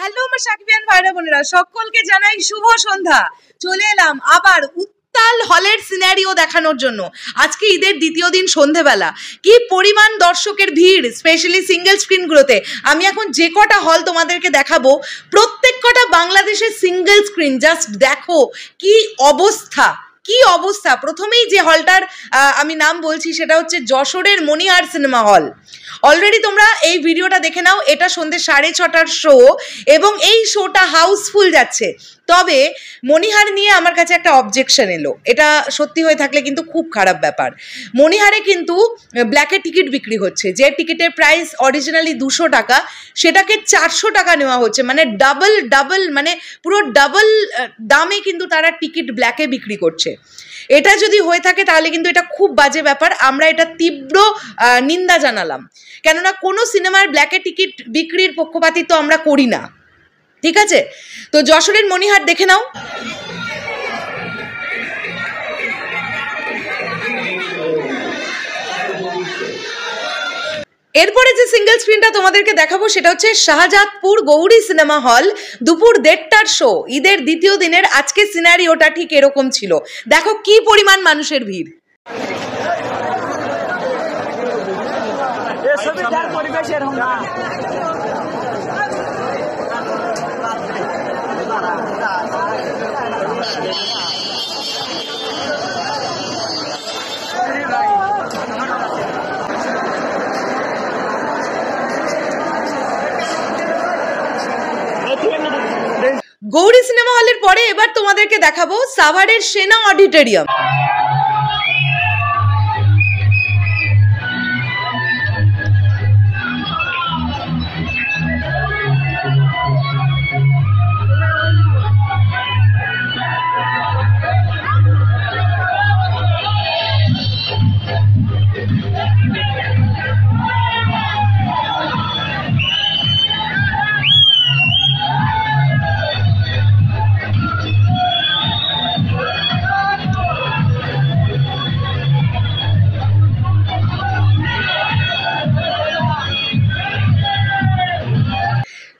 Hello আমার সাকিবিয়ান ভাইরা বোনেরা, সকলকে জানাই শুভ সন্ধ্যা। চলে এলাম আবার উত্তাল হলের সিনারিও দেখানোর জন্য। আজকে ঈদের দ্বিতীয় দিন সন্ধেবেলা কি পরিমাণ দর্শকের ভিড়, স্পেশালি সিঙ্গেল স্ক্রিনগুলোতে। আমি এখন যে কটা হল তোমাদেরকে দেখাবো প্রত্যেক কটা বাংলাদেশের সিঙ্গেল স্ক্রিন। জাস্ট দেখো কি অবস্থা, কি অবস্থা। প্রথমেই যে হলটার আমি নাম বলছি সেটা হচ্ছে যশোরের মনিহার সিনেমা হল। অলরেডি তোমরা এই ভিডিওটা দেখে নাও, এটা সন্ধ্যে 6:30টার শো এবং এই শোটা হাউসফুল যাচ্ছে। তবে মনিহার নিয়ে আমার কাছে একটা অবজেকশন এলো, এটা সত্যি হয়ে থাকলে কিন্তু খুব খারাপ ব্যাপার। মনিহারে কিন্তু ব্ল্যাকে টিকিট বিক্রি হচ্ছে, যে টিকিটের প্রাইস অরিজিনালি 200 টাকা সেটাকে 400 টাকা নেওয়া হচ্ছে, মানে ডাবল মানে পুরো ডাবল দামে কিন্তু তারা টিকিট ব্ল্যাকে বিক্রি করছে। এটা যদি হয়ে থাকে তাহলে কিন্তু এটা খুব বাজে ব্যাপার। আমরা এটা তীব্র নিন্দা জানালাম, কেননা কোনো সিনেমার ব্ল্যাকে টিকিট বিক্রির পক্ষপাতিত্ব আমরা করি না, ঠিক আছে? তো যশোরের মনিহার দেখে নাও। এরপরে যে সিঙ্গেল স্ক্রিনটা তোমাদেরকে দেখাবো সেটা হচ্ছে শাহজাদপুর গৌরী সিনেমা হল। দুপুর 1:30টার শো, ঈদের দ্বিতীয় দিনের আজকে সিনারিওটা ঠিক এরকম ছিল। দেখো কি পরিমাণ মানুষের ভিড়। গৌরী সিনেমা হলের পরে এবার তোমাদেরকে দেখাবো সাভারের সেনা অডিটোরিয়াম।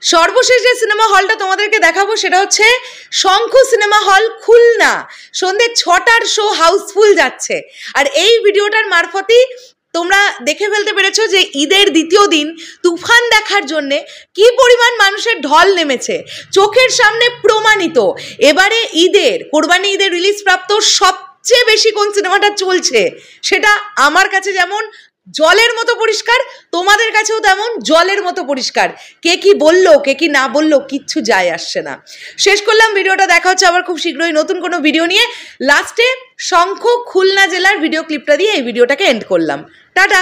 সর্বশেষ যে সিনেমা হলটা তোমাদেরকে দেখাবো সেটা হচ্ছে শঙ্খ সিনেমা হল, খুলনা। সন্ধ্যে 6টার শো হাউসফুল যাচ্ছে। আর এই ভিডিওটার মারফতই তোমরা দেখে ফেলতে পেরেছো যে ঈদের দ্বিতীয় দিন তুফান দেখার জন্যে কি পরিমাণ মানুষের ঢল নেমেছে, চোখের সামনে প্রমাণিত। এবারে ঈদের কোরবানি ঈদের রিলিজ প্রাপ্ত সবচেয়ে বেশি কোন সিনেমাটা চলছে সেটা আমার কাছে যেমন জলের মতো পরিষ্কার, তোমাদের কাছেও তেমন জলের মতো পরিষ্কার। কে কি বললো, কে কি না বললো, কিচ্ছু যায় আসছে না। শেষ করলাম ভিডিওটা, দেখা হচ্ছে আবার খুব শীঘ্রই নতুন কোনো ভিডিও নিয়ে। লাস্টে শঙ্খ খুলনা জেলার ভিডিও ক্লিপটা দিয়ে এই ভিডিওটাকে এন্ড করলাম। টাটা।